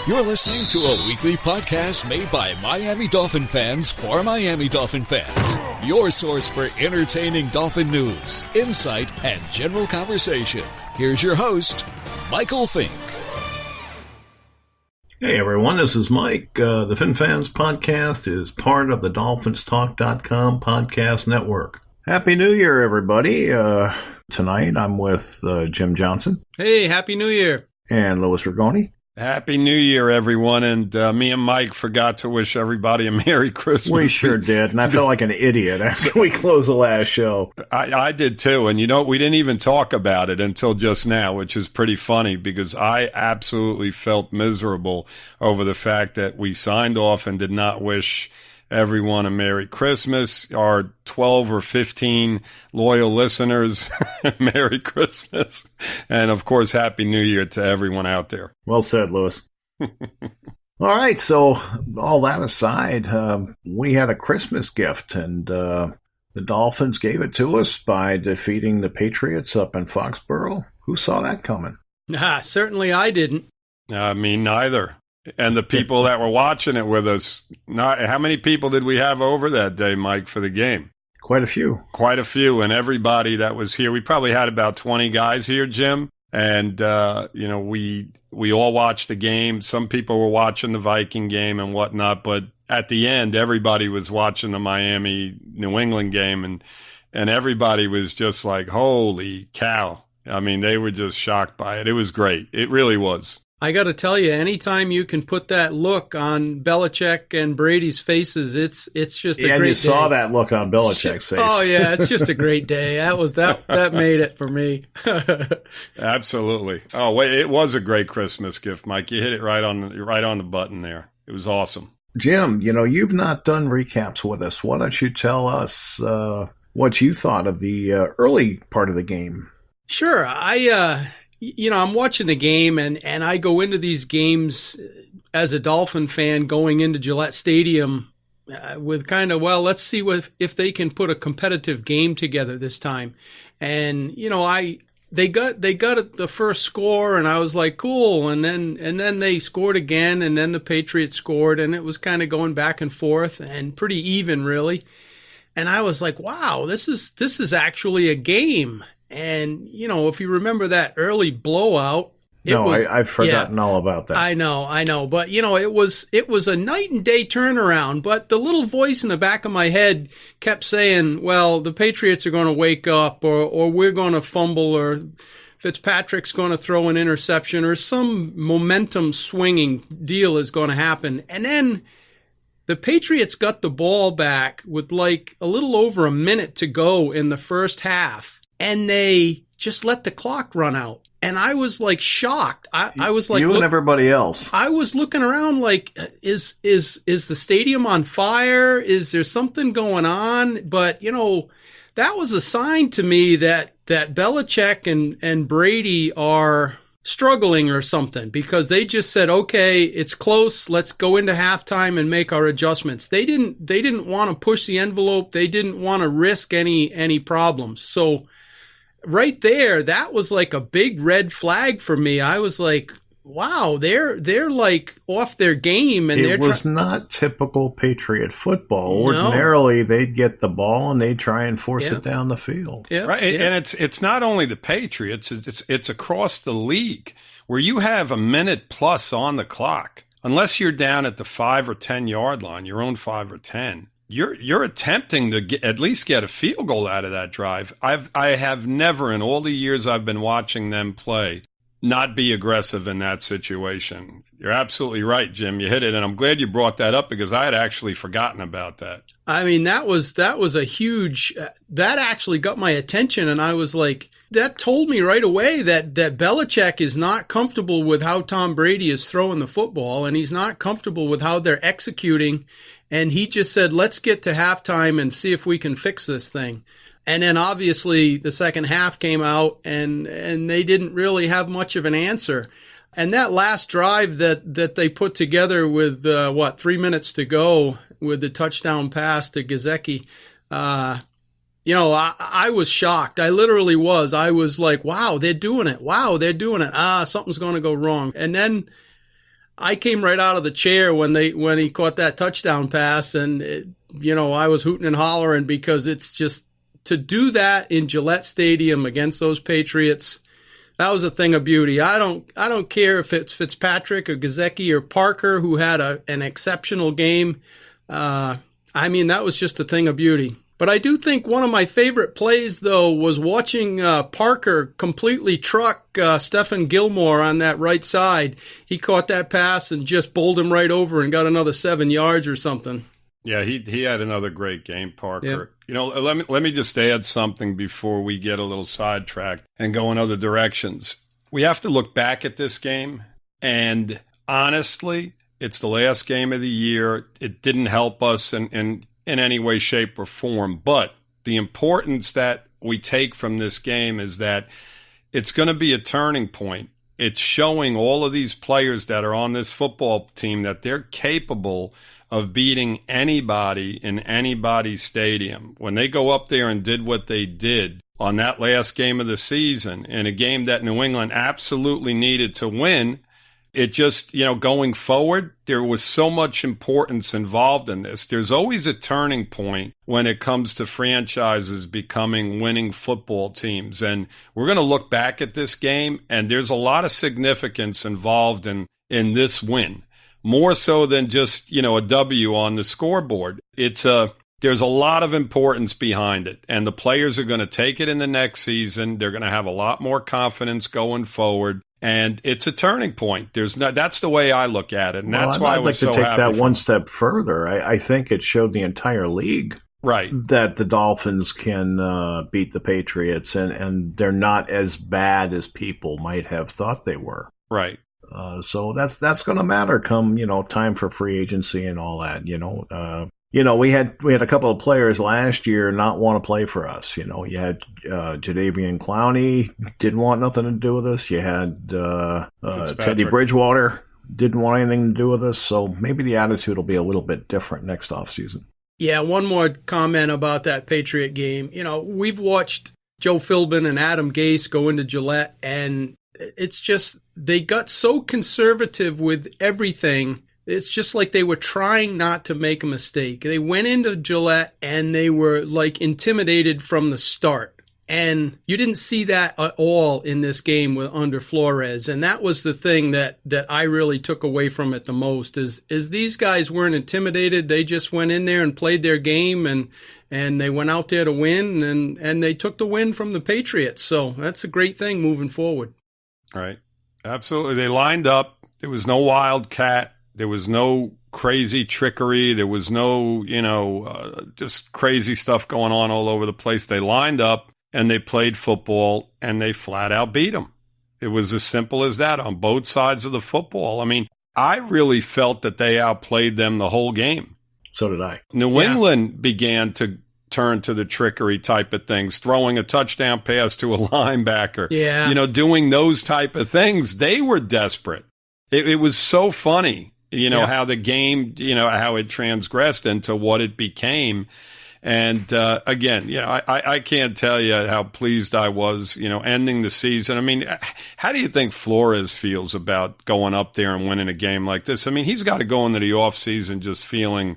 You're listening to a weekly podcast made by Miami Dolphin fans for Miami Dolphin fans. Your source for entertaining Dolphin news, insight, and general conversation. Here's your host, Michael Fink. Hey everyone, this is Mike. The Finfans podcast is part of the DolphinsTalk.com podcast network. Happy New Year, everybody. Tonight I'm with Jim Johnson. Hey, Happy New Year. And Louis Ragone. Happy New Year, everyone. And me and Mike forgot to wish everybody a Merry Christmas. We sure did. And I felt like an idiot after we closed the last show. I did too. And you know, we didn't even talk about it until just now, which is pretty funny because I absolutely felt miserable over the fact that we signed off and did not wish everyone a Merry Christmas. Our 12 or 15 loyal listeners, Merry Christmas. And of course, Happy New Year to everyone out there. Well said, Louis. All right. So all that aside, we had a Christmas gift and the Dolphins gave it to us by defeating the Patriots up in Foxborough. Who saw that coming? Certainly I didn't. Me neither. And the people that were watching it with us, how many people did we have over that day, Mike, for the game? Quite a few. Quite a few. And everybody that was here, we probably had about 20 guys here, Jim. And, we all watched the game. Some people were watching the Viking game and whatnot. But at the end, everybody was watching the Miami-New England game. And everybody was just like, holy cow. I mean, they were just shocked by it. It was great. It really was. I got to tell you, anytime you can put that look on Belichick and Brady's faces, it's just a great day. Yeah, you saw that look on Belichick's face. Oh yeah, it's just a great day. That made it for me. Absolutely. Oh wait, it was a great Christmas gift, Mike. You hit it right on the button there. It was awesome. Jim, you've not done recaps with us. Why don't you tell us what you thought of the early part of the game? Sure. I'm watching the game, and I go into these games as a Dolphin fan going into Gillette Stadium with kind of, let's see if they can put a competitive game together this time. And, they got the first score, and I was like, cool. And then they scored again, and then the Patriots scored, and it was kind of going back and forth and pretty even, really. And I was like, wow, this is actually a game. And, if you remember that early blowout. I've forgotten all about that. I know. But, it was a night and day turnaround. But the little voice in the back of my head kept saying, well, the Patriots are going to wake up or we're going to fumble or Fitzpatrick's going to throw an interception or some momentum swinging deal is going to happen. And then the Patriots got the ball back with like a little over a minute to go in the first half. And they just let the clock run out. And I was like shocked. I was like, you and everybody else. I was looking around like, is the stadium on fire? Is there something going on? But, that was a sign to me that Belichick and Brady are struggling or something, because they just said, okay, it's close. Let's go into halftime and make our adjustments. They didn't want to push the envelope. They didn't want to risk any problems. So right there, that was like a big red flag for me. I was like, wow, they're like off their game. And it was not typical Patriot football. Ordinarily, they'd get the ball and they'd try and force it down the field. Yeah. Right. Yeah. And it's not only the Patriots, it's across the league where you have a minute plus on the clock. Unless you're down at the 5 or 10 yard line, your own 5 or 10. You're attempting to at least get a field goal out of that drive. I have never in all the years I've been watching them play not be aggressive in that situation. You're absolutely right, Jim. You hit it, and I'm glad you brought that up because I had actually forgotten about that. I mean, that was a huge that actually got my attention, and I was like, that told me right away that Belichick is not comfortable with how Tom Brady is throwing the football, and he's not comfortable with how they're executing. And he just said, let's get to halftime and see if we can fix this thing. And then obviously the second half came out and they didn't really have much of an answer. And that last drive that they put together with, 3 minutes to go with the touchdown pass to Gesicki, I was shocked. I literally was. I was like, wow, they're doing it. Wow, they're doing it. Something's going to go wrong. And then I came right out of the chair when he caught that touchdown pass, and I was hooting and hollering because it's just to do that in Gillette Stadium against those Patriots. That was a thing of beauty. I don't care if it's Fitzpatrick or Gesicki or Parker who had an exceptional game. That was just a thing of beauty. But I do think one of my favorite plays, though, was watching Parker completely truck Stephen Gilmore on that right side. He caught that pass and just bowled him right over and got another 7 yards or something. Yeah, he had another great game, Parker. Yeah. Let me just add something before we get a little sidetracked and go in other directions. We have to look back at this game, and honestly, it's the last game of the year. It didn't help us in any way, shape, or form. But the importance that we take from this game is that it's going to be a turning point. It's showing all of these players that are on this football team that they're capable of beating anybody in anybody's stadium. When they go up there and did what they did on that last game of the season, in a game that New England absolutely needed to win, it just, going forward, there was so much importance involved in this. There's always a turning point when it comes to franchises becoming winning football teams. And we're going to look back at this game, and there's a lot of significance involved in this win. More so than just, a W on the scoreboard. There's a lot of importance behind it, and the players are going to take it in the next season. They're going to have a lot more confidence going forward, and it's a turning point. That's the way I look at it, and that's why I was so happy. I'd like to take that one step further. I think it showed the entire league that the Dolphins can beat the Patriots, and they're not as bad as people might have thought they were. Right. So that's going to matter come, time for free agency and all that, we had a couple of players last year not want to play for us. You had Jadeveon Clowney didn't want nothing to do with us. You had Teddy Bridgewater didn't want anything to do with us. So maybe the attitude will be a little bit different next offseason. Yeah, one more comment about that Patriot game. We've watched Joe Philbin and Adam Gase go into Gillette, and it's just they got so conservative with everything. It's just like they were trying not to make a mistake. They went into Gillette and they were like intimidated from the start. And you didn't see that at all in this game under Flores. And that was the thing that I really took away from it the most is these guys weren't intimidated. They just went in there and played their game and they went out there to win and they took the win from the Patriots. So that's a great thing moving forward. Right. Absolutely. They lined up. There was no wildcat. There was no crazy trickery. There was no, just crazy stuff going on all over the place. They lined up and they played football and they flat out beat them. It was as simple as that on both sides of the football. I mean, I really felt that they outplayed them the whole game. So did I. New England began to turn to the trickery type of things, throwing a touchdown pass to a linebacker, doing those type of things. They were desperate. It was so funny, how the game, how it transgressed into what it became. And again, I can't tell you how pleased I was, ending the season. I mean, how do you think Flores feels about going up there and winning a game like this? I mean, he's got to go into the offseason just feeling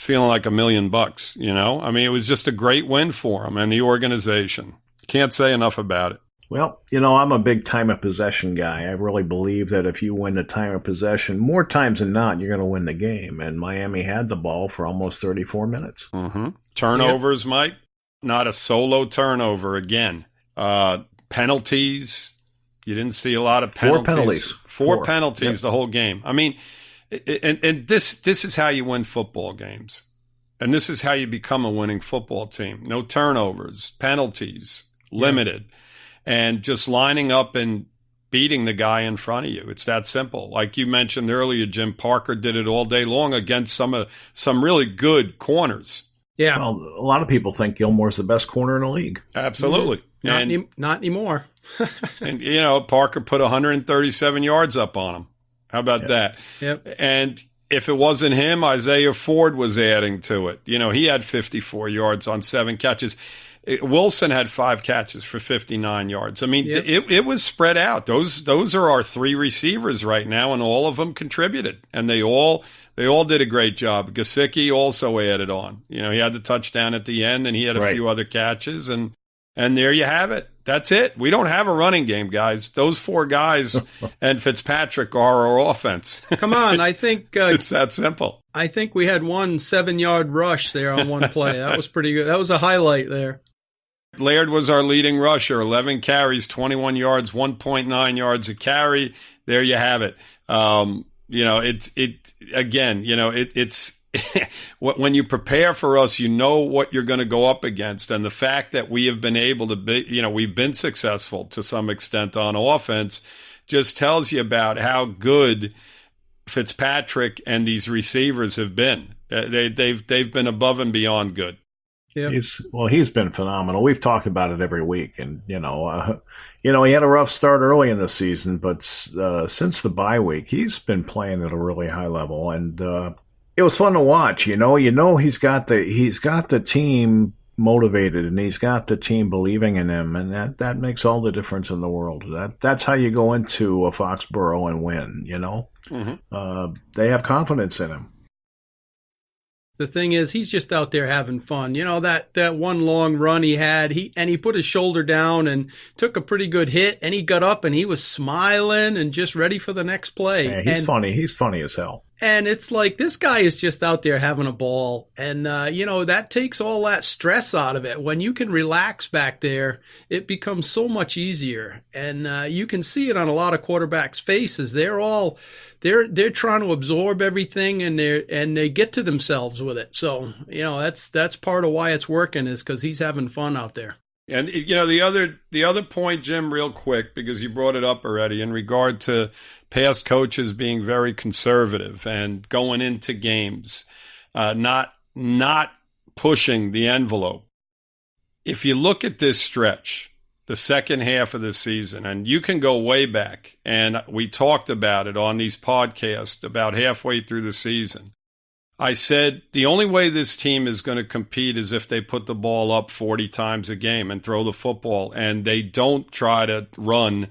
like $1 million, I mean, it was just a great win for him and the organization. Can't say enough about it. Well, I'm a big time of possession guy. I really believe that if you win the time of possession, more times than not, you're going to win the game. And Miami had the ball for almost 34 minutes. Mm-hmm. Turnovers, Mike, not a solo turnover again. Penalties, you didn't see a lot of penalties. Four penalties the whole game. I mean, and this is how you win football games. And this is how you become a winning football team. No turnovers, penalties, limited, and just lining up and beating the guy in front of you. It's that simple. Like you mentioned earlier, Jim, Parker did it all day long against some really good corners. Yeah. Well, a lot of people think Gilmore's the best corner in the league. Absolutely. Not anymore. And, Parker put 137 yards up on him. How about that? Yep. And if it wasn't him, Isaiah Ford was adding to it. He had 54 yards on 7 catches. Wilson had 5 catches for 59 yards. I mean, it was spread out. Those are our 3 receivers right now, and all of them contributed, and they all did a great job. Gesicki also added on. He had the touchdown at the end, and he had a few other catches, and there you have it. That's it. We don't have a running game, guys. Those 4 guys and Fitzpatrick are our offense. Come on, I think it's that simple. I think we had one 7-yard rush there on one play. That was pretty good. That was a highlight there. Laird was our leading rusher, 11 carries, 21 yards, 1.9 yards a carry. There you have it. It's when you prepare for us, you know what you're going to go up against. And the fact that we have been able to be, we've been successful to some extent on offense just tells you about how good Fitzpatrick and these receivers have been. They've been above and beyond good. Yeah. He's been phenomenal. We've talked about it every week, and he had a rough start early in the season, but since the bye week, he's been playing at a really high level, and it was fun to watch. He's got the team motivated, and he's got the team believing in him, and that makes all the difference in the world. That's how you go into a Foxborough and win. Mm-hmm. They have confidence in him. The thing is, he's just out there having fun. That one long run he had, he put his shoulder down and took a pretty good hit, and he got up and he was smiling and just ready for the next play. Yeah, he's funny. He's funny as hell. And it's like, this guy is just out there having a ball. And, that takes all that stress out of it. When you can relax back there, it becomes so much easier. And you can see it on a lot of quarterbacks' faces. They're trying to absorb everything, and they get to themselves with it. So, that's part of why it's working, is because he's having fun out there. And the other point, Jim, real quick, because you brought it up already, in regard to past coaches being very conservative and going into games, not pushing the envelope. If you look at this stretch, the second half of the season, and you can go way back, and we talked about it on these podcasts about halfway through the season. I said the only way this team is going to compete is if they put the ball up 40 times a game and throw the football, and they don't try to run,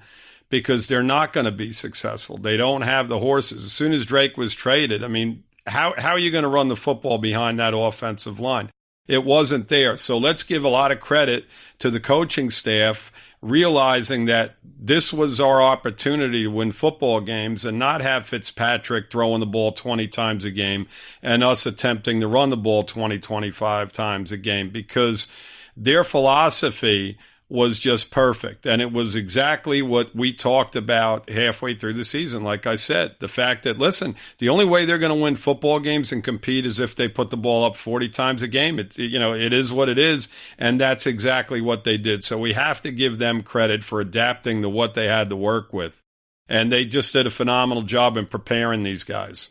because they're not going to be successful. They don't have the horses. As soon as Drake was traded, I mean, how are you going to run the football behind that offensive line? It wasn't there. So let's give a lot of credit to the coaching staff, realizing that this was our opportunity to win football games and not have Fitzpatrick throwing the ball 20 times a game and us attempting to run the ball 20, 25 times a game, because their philosophy was just perfect. And it was exactly what we talked about halfway through the season. Like I said, the fact that, listen, the only way they're going to win football games and compete is if they put the ball up 40 times a game. It is what it is. And that's exactly what they did. So we have to give them credit for adapting to what they had to work with. And they just did a phenomenal job in preparing these guys.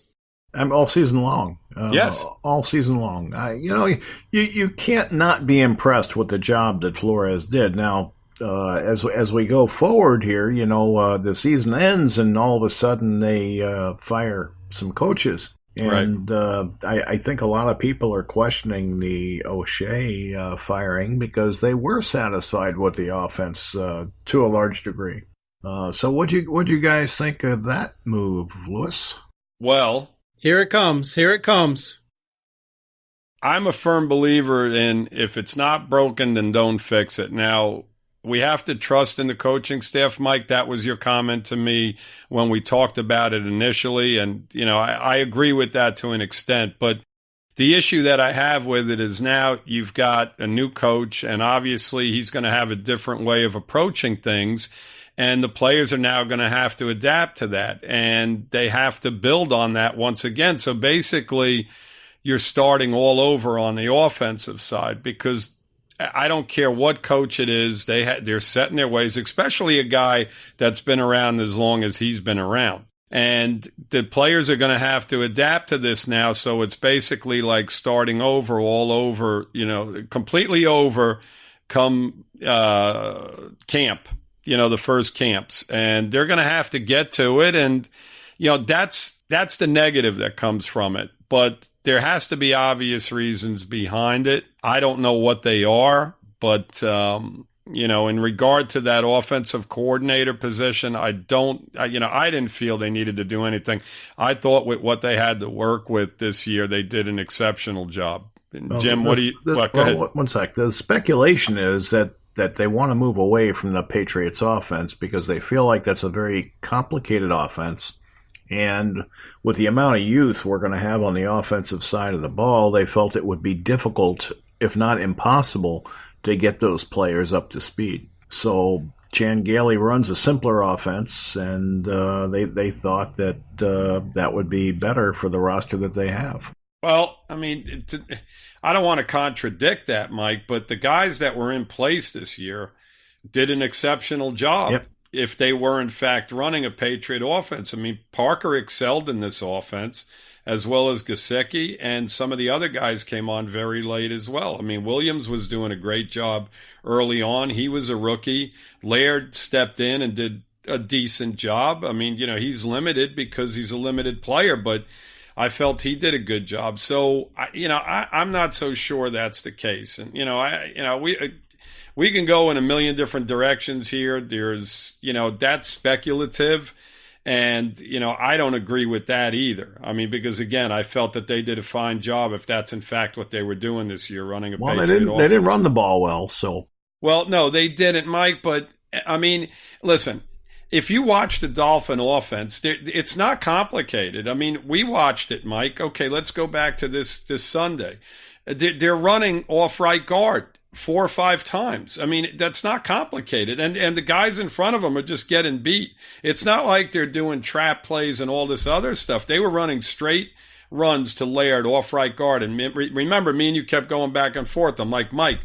All season long. Yes. All season long. You can't not be impressed with the job that Flores did. Now, as we go forward here, the season ends and all of a sudden they fire some coaches. And I think a lot of people are questioning the O'Shea firing because they were satisfied with the offense to a large degree. So what'd you guys think of that move, Louis? Well, Here it comes. I'm a firm believer in, if it's not broken, then don't fix it. Now, we have to trust in the coaching staff, Mike. That was your comment to me when we talked about it initially. And, I agree with that to an extent. But the issue that I have with it is now you've got a new coach, and obviously he's going to have a different way of approaching things. And the players are now going to have to adapt to that, and they have to build on that once again. So basically, you're starting all over on the offensive side, because I don't care what coach it is, they're set in their ways, especially a guy that's been around as long as he's been around. And the players are going to have to adapt to this now. So it's basically like starting over, all over, completely over come camp. The first camps, and they're going to have to get to it. And, that's the negative that comes from it, but there has to be obvious reasons behind it. I don't know what they are, But, in regard to that offensive coordinator position, I didn't feel they needed to do anything. I thought with what they had to work with this year, they did an exceptional job. And Jim, go ahead. One sec. The speculation is that they want to move away from the Patriots offense because they feel like that's a very complicated offense. And with the amount of youth we're going to have on the offensive side of the ball, they felt it would be difficult, if not impossible, to get those players up to speed. So Gailey runs a simpler offense, and they thought that that would be better for the roster that they have. Well, I mean, I don't want to contradict that, Mike, but the guys that were in place this year did an exceptional job. Yep. If they were, in fact, running a Patriot offense. I mean, Parker excelled in this offense, as well as Gesicki, and some of the other guys came on very late as well. I mean, Williams was doing a great job early on. He was a rookie. Laird stepped in and did a decent job. I mean, he's limited because he's a limited player, but I felt he did a good job. So, I'm not so sure that's the case. And, we can go in a million different directions here. There's, that's speculative. And, I don't agree with that either. I mean, because, again, I felt that they did a fine job if that's, in fact, what they were doing this year, running a Patriot offense. They didn't run the ball well, so. Well, no, they didn't, Mike. But, I mean, listen, if you watch the Dolphin offense, it's not complicated. I mean, we watched it, Mike. Okay, let's go back to this Sunday. They're running off right guard 4 or 5 times. I mean, that's not complicated. And the guys in front of them are just getting beat. It's not like they're doing trap plays and all this other stuff. They were running straight runs to Laird off right guard. And remember, me and you kept going back and forth. I'm like, Mike,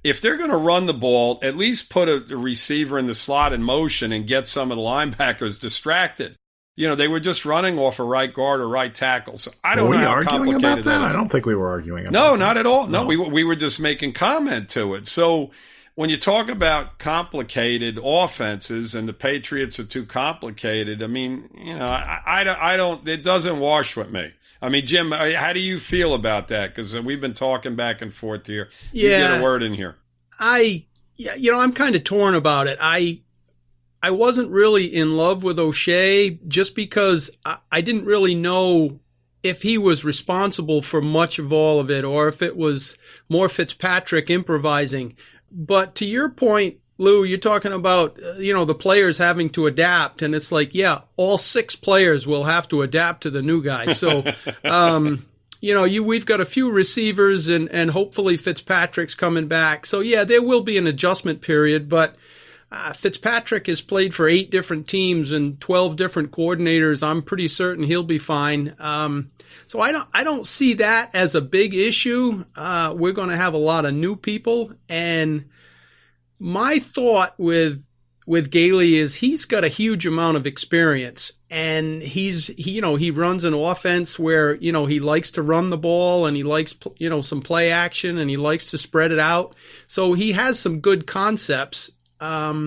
if they're going to run the ball, at least put a receiver in the slot in motion and get some of the linebackers distracted. They were just running off a right guard or right tackle. So I don't know how complicated that is. I don't think we were arguing about that. No, that. not at all. No, we were just making comment to it. So when you talk about complicated offenses and the Patriots are too complicated, I mean, I don't, it doesn't wash with me. I mean, Jim, how do you feel about that? Because we've been talking back and forth here. You get a word in here. I'm kind of torn about it. I wasn't really in love with O'Shea just because I didn't really know if he was responsible for much of all of it or if it was more Fitzpatrick improvising. But to your point, Lou, you're talking about, the players having to adapt. And it's like, yeah, all 6 players will have to adapt to the new guy. So, we've got a few receivers and hopefully Fitzpatrick's coming back. So, yeah, there will be an adjustment period, but Fitzpatrick has played for 8 different teams and 12 different coordinators. I'm pretty certain he'll be fine. So I don't see that as a big issue. We're going to have a lot of new people, and my thought with Gailey is he's got a huge amount of experience, and he runs an offense where he likes to run the ball and he likes some play action and he likes to spread it out. So he has some good concepts. But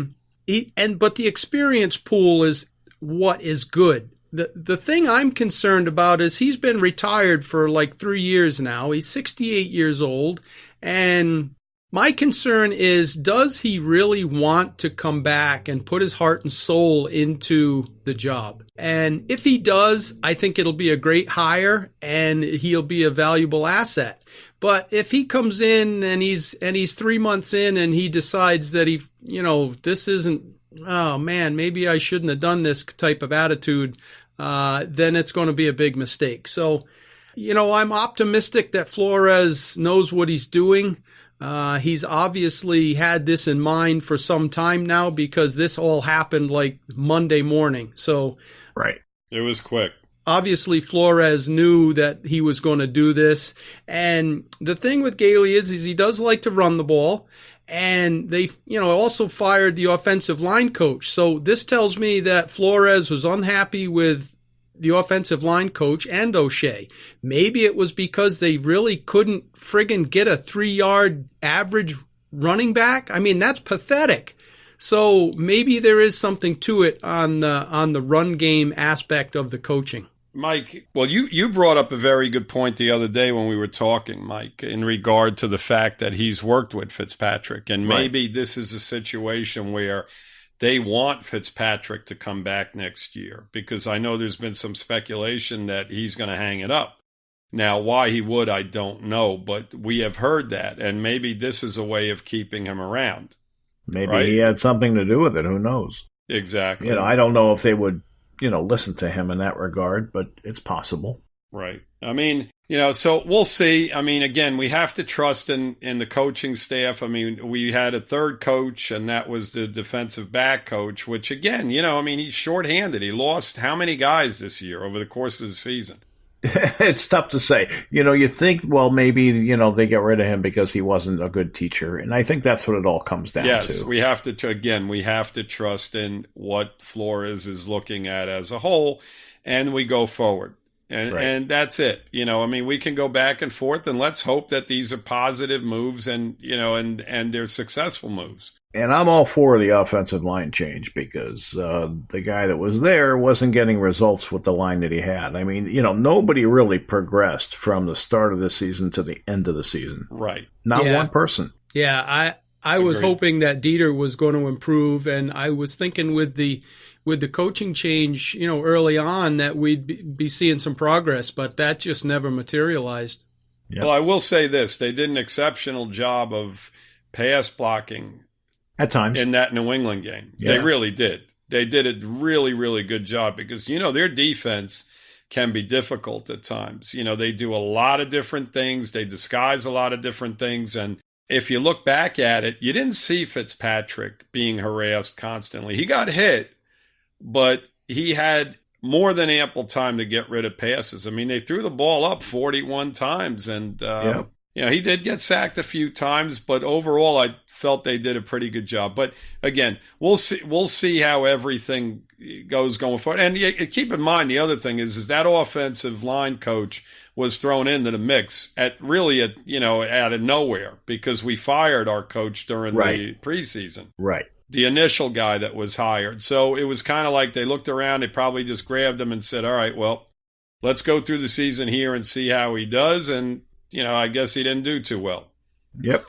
the experience pool is what is good. The thing I'm concerned about is he's been retired for like 3 years now. He's 68 years old. And my concern is, does he really want to come back and put his heart and soul into the job? And if he does, I think it'll be a great hire and he'll be a valuable asset. But if he comes in and he's 3 months in and he decides that this isn't, oh man, maybe I shouldn't have done this type of attitude, then it's going to be a big mistake. So, I'm optimistic that Flores knows what he's doing. He's obviously had this in mind for some time now because this all happened like Monday morning. So, right. It was quick. Obviously, Flores knew that he was going to do this. And the thing with Gailey is he does like to run the ball. And they, also fired the offensive line coach. So this tells me that Flores was unhappy with the offensive line coach and O'Shea. Maybe it was because they really couldn't friggin' get a 3-yard average running back. I mean, that's pathetic. So maybe there is something to it on the run game aspect of the coaching. Mike, well, you brought up a very good point the other day when we were talking, Mike, in regard to the fact that he's worked with Fitzpatrick. And maybe this is a situation where they want Fitzpatrick to come back next year, because I know there's been some speculation that he's going to hang it up. Now, why he would, I don't know, but we have heard that. And maybe this is a way of keeping him around. Maybe he had something to do with it. Who knows? Exactly. I don't know if they would listen to him in that regard, but it's possible. Right. I mean, so we'll see. I mean, again, we have to trust in the coaching staff. I mean, we had a third coach, and that was the defensive back coach, which again, he's shorthanded. He lost how many guys this year over the course of the season? It's tough to say. You think, well, maybe, they get rid of him because he wasn't a good teacher. And I think that's what it all comes down to. Yes, we have to trust in what Flores is looking at as a whole, and we go forward. And that's it. We can go back and forth, and let's hope that these are positive moves and they're successful moves. And I'm all for the offensive line change, because the guy that was there wasn't getting results with the line that he had. I mean, nobody really progressed from the start of the season to the end of the season. Right. Not one person. Yeah, I was hoping that Dieter was going to improve, and I was thinking with the coaching change, early on, that we'd be seeing some progress, but that just never materialized. Yep. Well, I will say this. They did an exceptional job of pass blocking at times in that New England game. Yeah. They really did. They did a really, really good job, because, their defense can be difficult at times. They do a lot of different things. They disguise a lot of different things. And if you look back at it, you didn't see Fitzpatrick being harassed constantly. He got hit, but he had more than ample time to get rid of passes. I mean, they threw the ball up 41 times, and he did get sacked a few times, but overall, I felt they did a pretty good job. But again, we'll see how everything goes going forward. And keep in mind, the other thing is that offensive line coach was thrown into the mix out of nowhere, because we fired our coach during the preseason. Right. The initial guy that was hired. So it was kind of like they looked around, they probably just grabbed him and said, all right, well, let's go through the season here and see how he does. And, I guess he didn't do too well. Yep.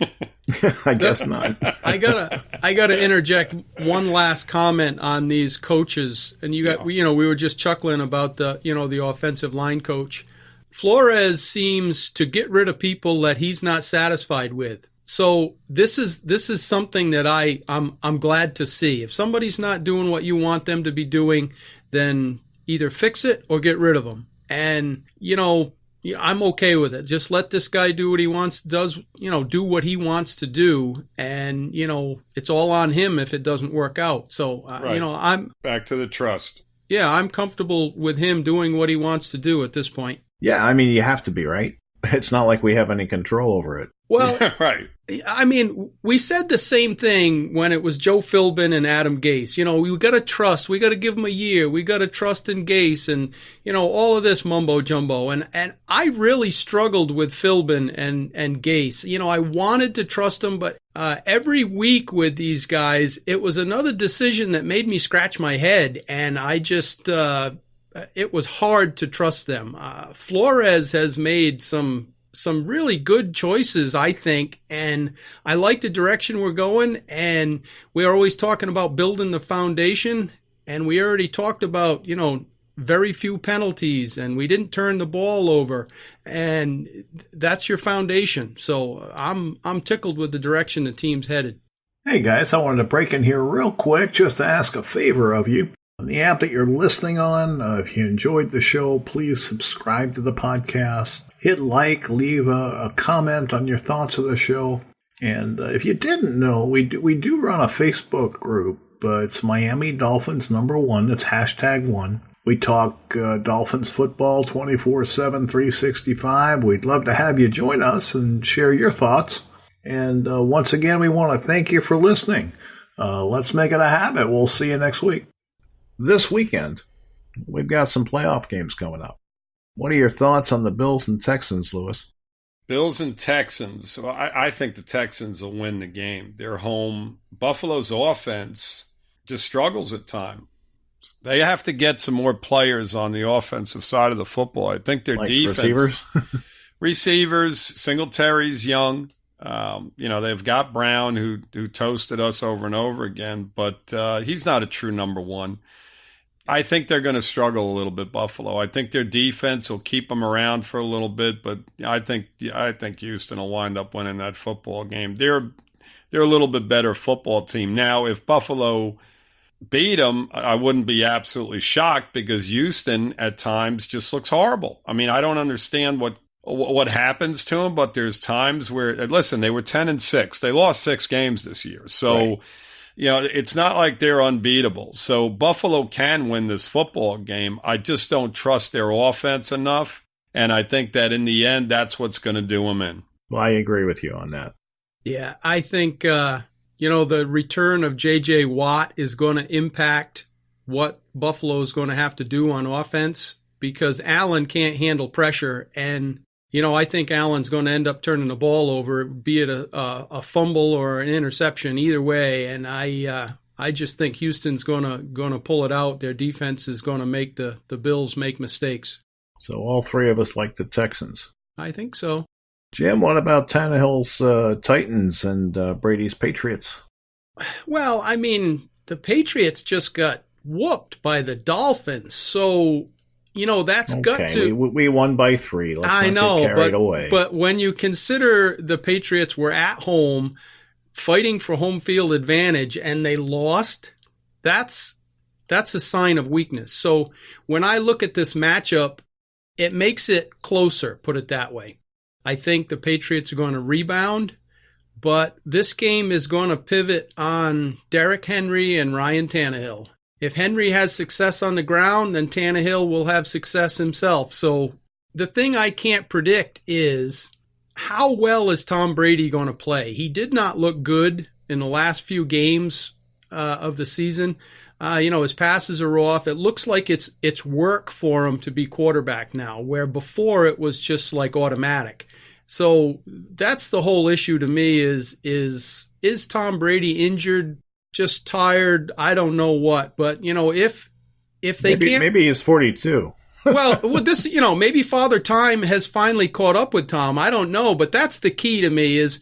I guess not. I gotta interject one last comment on these coaches. And we were just chuckling about the offensive line coach. Flores seems to get rid of people that he's not satisfied with. So this is something that I'm glad to see. If somebody's not doing what you want them to be then either fix it or get rid of them. And I'm okay with it. Just let this guy do what he wants, do what he wants to do. And, it's all on him if it doesn't work out. So, I'm back to the trust. Yeah, I'm comfortable with him doing what he wants to do at this point. Yeah, I mean, you have to be, right? It's not like we have any control over it. Well, right. I mean, we said the same thing when it was Joe Philbin and Adam Gase. We got to trust. We got to give them a year. We got to trust in Gase and, all of this mumbo jumbo. And I really struggled with Philbin and Gase. I wanted to trust them, but every week with these guys, it was another decision that made me scratch my head. And I just, it was hard to trust them. Flores has made some really good choices, I think, and I like the direction we're going, and we're always talking about building the foundation, and we already talked about, very few penalties, and we didn't turn the ball over, and that's your foundation. So I'm tickled with the direction the team's headed. Hey guys, I wanted to break in here real quick just to ask a favor of you. On the app that you're listening on, if you enjoyed the show, please subscribe to the podcast. Hit like, leave a comment on your thoughts of the show. And if you didn't know, we do run a Facebook group. It's Miami Dolphins #1. That's #1. We talk Dolphins football 24/7, 365. We'd love to have you join us and share your thoughts. And once again, we want to thank you for listening. Let's make it a habit. We'll see you next week. This weekend, we've got some playoff games coming up. What are your thoughts on the Bills and Texans, Louis? Bills and Texans. So I think the Texans will win the game. They're home. Buffalo's offense just struggles at times. They have to get some more players on the offensive side of the football. I think their like defense. Receivers, Singletary's young. They've got Brown who toasted us over and over again, but he's not a true number one. I think they're going to struggle a little bit, Buffalo. I think their defense will keep them around for a little bit, but I think Houston will wind up winning that football game. They're a little bit better football team. Now, if Buffalo beat them, I wouldn't be absolutely shocked because Houston at times just looks horrible. I mean, I don't understand what happens to them, but there's times where, listen, they were 10-6. They lost 6 games this year. So, right. It's not like they're unbeatable. So Buffalo can win this football game. I just don't trust their offense enough. And I think that in the end, that's what's going to do them in. Well, I agree with you on that. Yeah, I think, the return of J.J. Watt is going to impact what Buffalo is going to have to do on offense because Allen can't handle pressure. And, I think Allen's going to end up turning the ball over, be it a fumble or an interception, either way. And I just think Houston's going to pull it out. Their defense is going to make the Bills make mistakes. So all three of us like the Texans. I think so. Jim, what about Tannehill's Titans and Brady's Patriots? Well, I mean, the Patriots just got whooped by the Dolphins. So, that's got to... We won by 3. Let's not get carried away. But when you consider the Patriots were at home fighting for home field advantage and they lost, that's a sign of weakness. So when I look at this matchup, it makes it closer, put it that way. I think the Patriots are going to rebound, but this game is going to pivot on Derrick Henry and Ryan Tannehill. If Henry has success on the ground, then Tannehill will have success himself. So the thing I can't predict is how well is Tom Brady going to play? He did not look good in the last few games of the season. His passes are off. It looks like it's work for him to be quarterback now, where before it was just like automatic. So that's the whole issue to me is Tom Brady injured, just tired? I don't know what, but if they can't, maybe he's 42. well, with this, maybe Father Time has finally caught up with Tom. I don't know, but that's the key to me is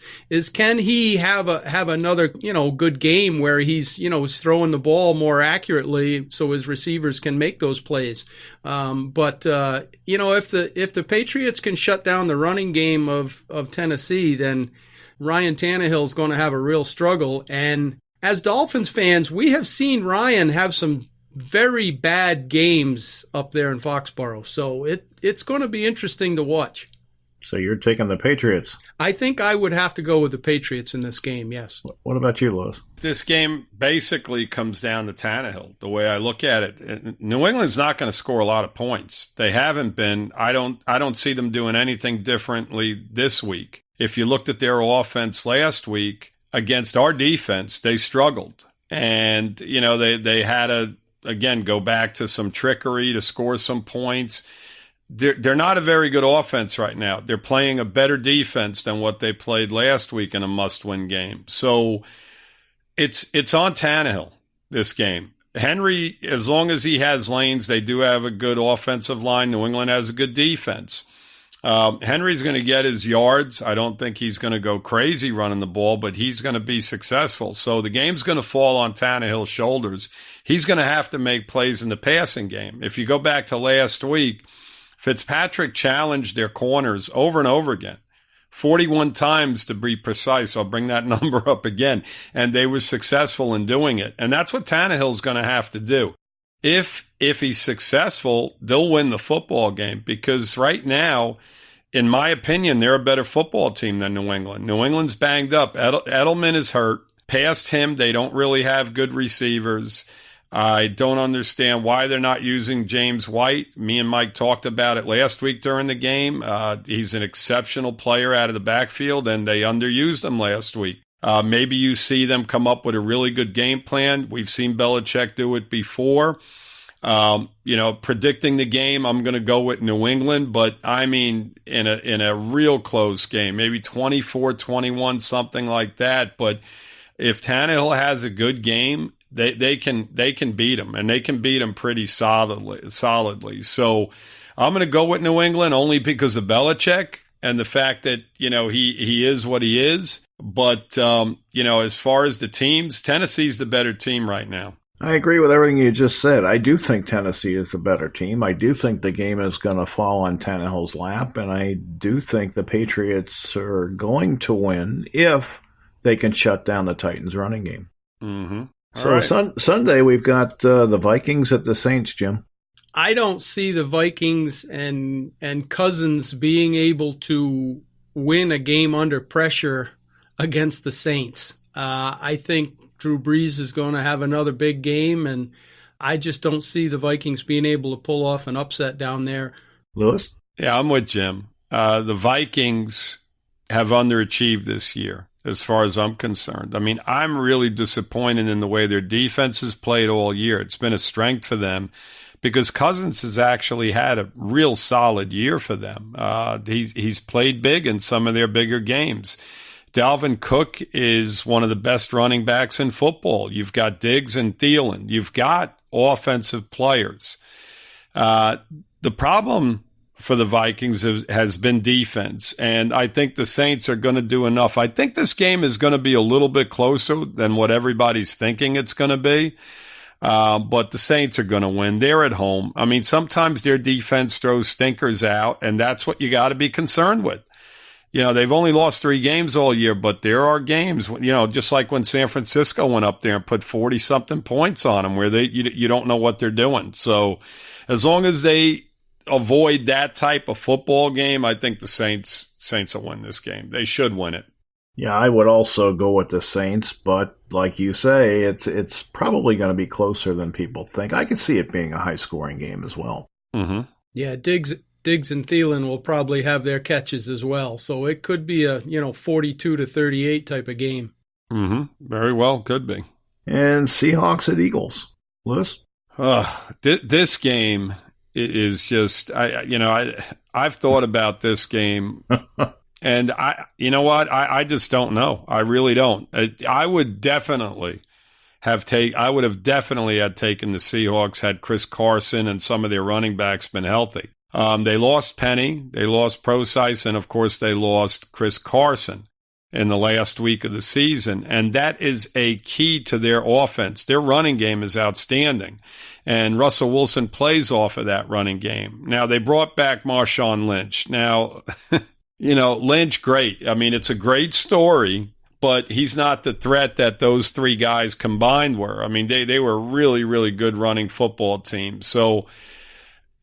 can he have another, good game where he's, is throwing the ball more accurately so his receivers can make those plays. But if the Patriots can shut down the running game of Tennessee, then Ryan Tannehill is going to have a real struggle. And as Dolphins fans, we have seen Ryan have some very bad games up there in Foxborough. So it's going to be interesting to watch. So you're taking the Patriots? I think I would have to go with the Patriots in this game, yes. What about you, Louis? This game basically comes down to Tannehill, the way I look at it. New England's not going to score a lot of points. They haven't been. I don't see them doing anything differently this week. If you looked at their offense last week against our defense, they struggled. And, they had to, again, go back to some trickery to score some points. They're not a very good offense right now. They're playing a better defense than what they played last week in a must-win game. So it's on Tannehill, this game. Henry, as long as he has lanes, they do have a good offensive line. New England has a good defense. Henry's going to get his yards. I don't think he's going to go crazy running the ball, but he's going to be successful. So the game's going to fall on Tannehill's shoulders. He's going to have to make plays in the passing game. If you go back to last week, Fitzpatrick challenged their corners over and over again, 41 times to be precise. I'll bring that number up again. And they were successful in doing it. And that's what Tannehill's going to have to do. If he's successful, they'll win the football game because right now, in my opinion, they're a better football team than New England. New England's banged up. Edelman is hurt. Past him, they don't really have good receivers. I don't understand why they're not using James White. Me and Mike talked about it last week during the game. He's an exceptional player out of the backfield, and they underused him last week. Maybe you see them come up with a really good game plan. We've seen Belichick do it before. Predicting the game, I'm going to go with New England, but I mean, in a real close game, maybe 24-21, something like that. But if Tannehill has a good game, they can beat them, and they can beat them pretty solidly. So I'm going to go with New England only because of Belichick and the fact that, he is what he is. But, as far as the teams, Tennessee's the better team right now. I agree with everything you just said. I do think Tennessee is the better team. I do think the game is going to fall on Tannehill's lap, and I do think the Patriots are going to win if they can shut down the Titans' running game. Mm-hmm. So right. Sunday we've got the Vikings at the Saints, Jim. I don't see the Vikings and Cousins being able to win a game under pressure against the Saints. I think Drew Brees is going to have another big game, and I just don't see the Vikings being able to pull off an upset down there. Lewis? Yeah, I'm with Jim. The Vikings have underachieved this year, as far as I'm concerned. I mean, I'm really disappointed in the way their defense has played all year. It's been a strength for them because Cousins has actually had a real solid year for them. He's played big in some of their bigger games. Dalvin Cook is one of the best running backs in football. You've got Diggs and Thielen. You've got offensive players. The problem for the Vikings has been defense, and I think the Saints are going to do enough. I think this game is going to be a little bit closer than what everybody's thinking it's going to be, but the Saints are going to win. They're at home. I mean, sometimes their defense throws stinkers out, and that's what you got to be concerned with. They've only lost 3 games all year, but there are games, just like when San Francisco went up there and put 40-something points on them where you don't know what they're doing. So as long as they avoid that type of football game, I think the Saints will win this game. They should win it. Yeah, I would also go with the Saints, but like you say, it's probably going to be closer than people think. I can see it being a high-scoring game as well. Mm-hmm. Yeah, Diggs and Thielen will probably have their catches as well. So it could be a, 42-38 type of game. Mm-hmm. Very well, could be. And Seahawks at Eagles. Lewis? This game is just, I've thought about this game and I just don't know. I really don't. I would definitely had taken the Seahawks had Chris Carson and some of their running backs been healthy. They lost Penny, they lost Procise, and of course they lost Chris Carson in the last week of the season. And that is a key to their offense. Their running game is outstanding. And Russell Wilson plays off of that running game. Now, they brought back Marshawn Lynch. Now, Lynch, great. I mean, it's a great story, but he's not the threat that those 3 guys combined were. I mean, they were a really, really good running football team. So,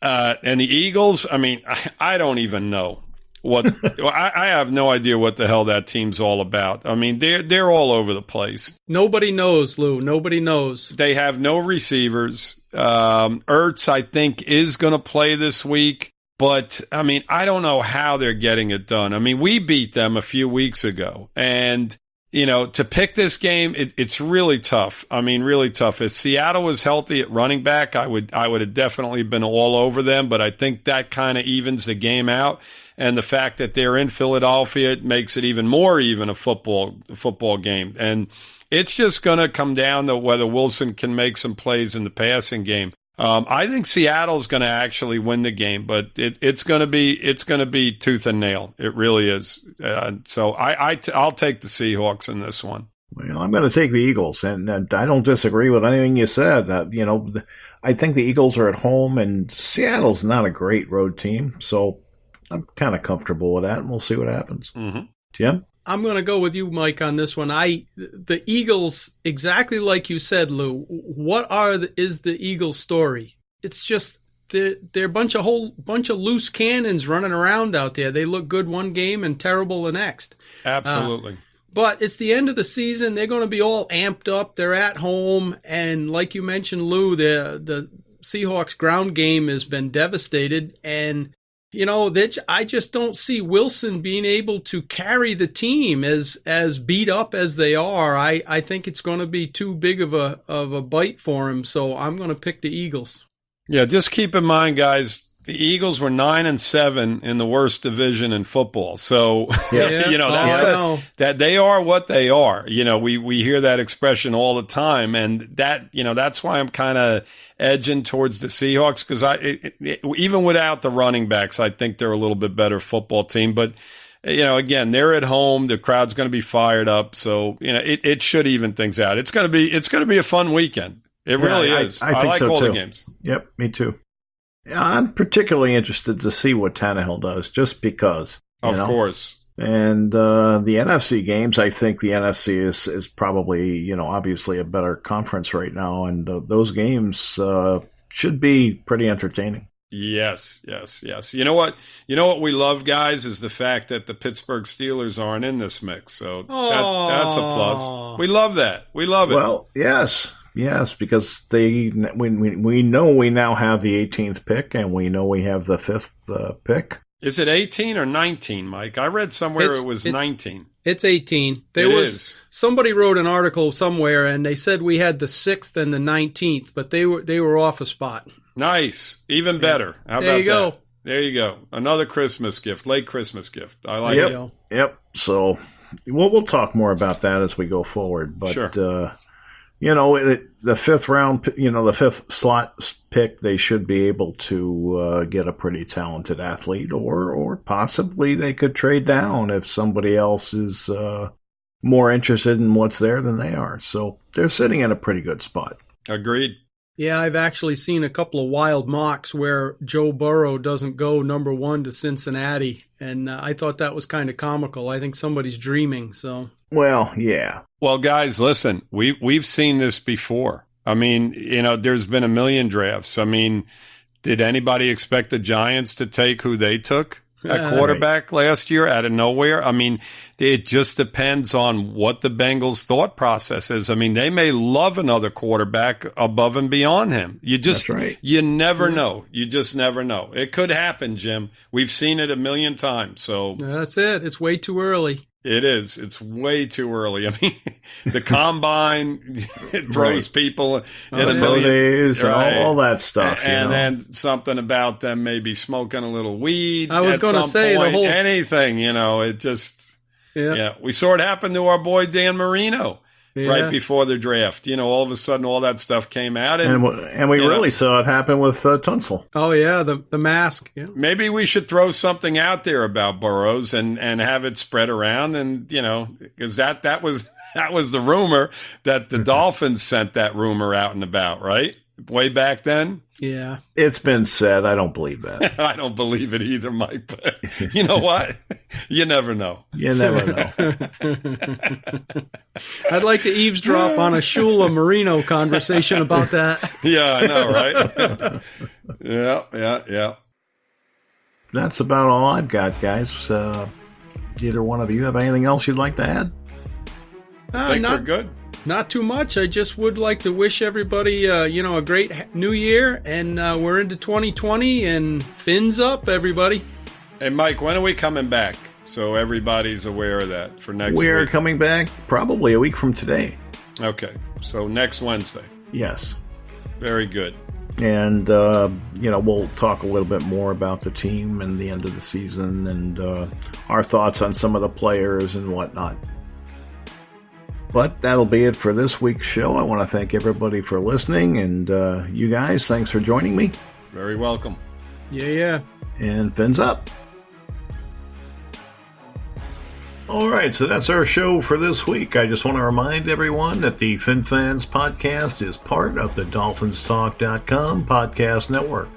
and the Eagles, I mean, I don't even know what I have no idea what the hell that team's all about. I mean, they're all over the place. Nobody knows, Lou. Nobody knows. They have no receivers. Ertz, I think, is going to play this week. But, I mean, I don't know how they're getting it done. I mean, we beat them a few weeks ago. And, to pick this game, it's really tough. I mean, really tough. If Seattle was healthy at running back, I would have definitely been all over them. But I think that kind of evens the game out. And the fact that they're in Philadelphia makes it even more even a football game. And it's just going to come down to whether Wilson can make some plays in the passing game. I think Seattle's going to actually win the game, but it's going to be tooth and nail. It really is. So I'll take the Seahawks in this one. Well, I'm going to take the Eagles, and I don't disagree with anything you said. I think the Eagles are at home, and Seattle's not a great road team, so I'm kind of comfortable with that, and we'll see what happens. Mm-hmm. Jim? I'm going to go with you, Mike, on this one. The Eagles, exactly like you said, Lou, is the Eagles story? It's just they're a whole bunch of loose cannons running around out there. They look good one game and terrible the next. Absolutely. But it's the end of the season. They're going to be all amped up. They're at home. And like you mentioned, Lou, the Seahawks ground game has been devastated. And I just don't see Wilson being able to carry the team as beat up as they are. I think it's going to be too big of a bite for him. So I'm going to pick the Eagles. Yeah, just keep in mind, guys, The Eagles were 9-7 in the worst division in football. So, that they are what they are. We hear that expression all the time. And that's why I'm kind of edging towards the Seahawks, because even without the running backs, I think they're a little bit better football team. But, again, they're at home. The crowd's going to be fired up. So, it should even things out. It's going to be a fun weekend. It really is. I think like so all too. the games. Yep, me too. I'm particularly interested to see what Tannehill does, just because. Of course. And the NFC games, I think the NFC is probably, obviously a better conference right now, and those games should be pretty entertaining. Yes. You know what we love, guys, is the fact that the Pittsburgh Steelers aren't in this mix. So that's a plus. We love that. We love it. Well, yes. Yes, because we know we now have the 18th pick, and we know we have the 5th pick. Is it 18 or 19, Mike? I read somewhere it was 19. It's 18. Somebody wrote an article somewhere, and they said we had the 6th and the 19th, but they were off a spot. Nice, even better. How about that? There you go. There you go. Another Christmas gift, late Christmas gift. I like it. Yep. So we'll talk more about that as we go forward, but. Sure. The 5th round, the 5th slot pick, they should be able to get a pretty talented athlete, or possibly they could trade down if somebody else is more interested in what's there than they are. So they're sitting in a pretty good spot. Agreed. Yeah, I've actually seen a couple of wild mocks where Joe Burrow doesn't go number 1 to Cincinnati, and I thought that was kind of comical. I think somebody's dreaming, so... Well, yeah. Well, guys, listen, we've seen this before. I mean, there's been a million drafts. I mean, did anybody expect the Giants to take who they took at quarterback last year out of nowhere? I mean, it just depends on what the Bengals' thought process is. I mean, they may love another quarterback above and beyond him. That's right. You never know. You just never know. It could happen, Jim. We've seen it a million times. So that's it. It's way too early. It is. It's way too early. I mean, the combine it throws people in a million days, all that stuff. And then something about them maybe smoking a little weed. I was going to say point, the whole anything. It just we saw it happen to our boy Dan Marino right before the draft. All of a sudden, all that stuff came out, and we really saw it happen with Tunsil. Oh yeah, the mask. Yeah. Maybe we should throw something out there about Burrows and have it spread around, and because that was the rumor that the Dolphins sent that rumor out and about, right? Way back then. Yeah. It's been said. I don't believe that. I don't believe it either, Mike. But you know what? You never know. You never know. I'd like to eavesdrop on a Shula Marino conversation about that. Yeah, I know, right? Yeah. That's about all I've got, guys. Either one of you have anything else you'd like to add? I think we're good. Not too much. I just would like to wish everybody, a great new year, and we're into 2020, and fins up, everybody. Hey, Mike, when are we coming back? So everybody's aware of that for next week. We are coming back probably a week from today. Okay, so next Wednesday. Yes. Very good. And, we'll talk a little bit more about the team and the end of the season and our thoughts on some of the players and whatnot. But that'll be it for this week's show. I want to thank everybody for listening, and you guys, thanks for joining me. Very welcome. Yeah. And fins up. All right, so that's our show for this week. I just want to remind everyone that the Finfans podcast is part of the DolphinsTalk.com podcast network.